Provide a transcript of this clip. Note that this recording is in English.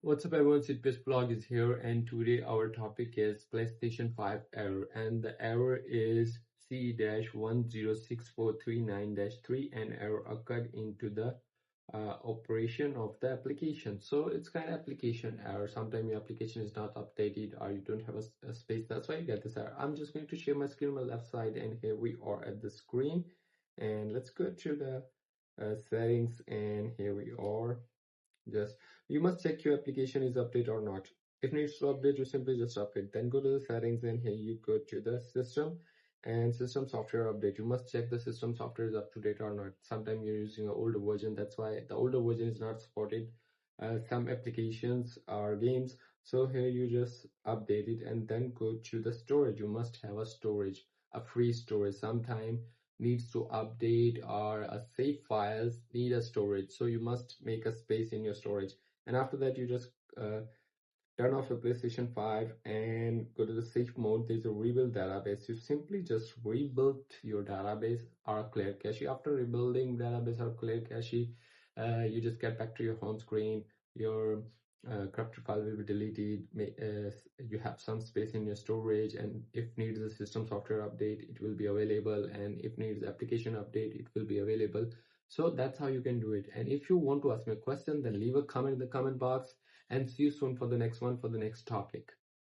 What's up everyone, CPS Vlog is here and today our topic is PlayStation 5 error and the error is CE-106439-3 and error occurred into the operation of the application. So it's kind of application error. Sometimes your application is not updated or you don't have a space, that's why you get this error. I'm just going to share my screen on my left side and here we are at the screen and let's go to the settings and here we are. Just you must check your application is updated or not. If needs to update, you simply just update. Then go to the settings and here you go to the system and system software update. You must check the system software is up to date or not. Sometimes you're using an older version, that's why the older version is not supported. Some applications or games. So here you just update it and then go to the storage. You must have a storage, a free storage. Sometime needs to update or save files need a storage, so you must make a space in your storage. And after that you just turn off your PlayStation 5 and go to the safe mode. There's a rebuild database. You simply just rebuild your database or clear cache. After rebuilding database or clear cache, you just get back to your home screen. Your corrupted file will be deleted. You have some space in your storage, and if needs a system software update, it will be available, and if needs application update, it will be available. So that's how you can do it. And if you want to ask me a question, then leave a comment in the comment box and see you soon for the next one, for the next topic.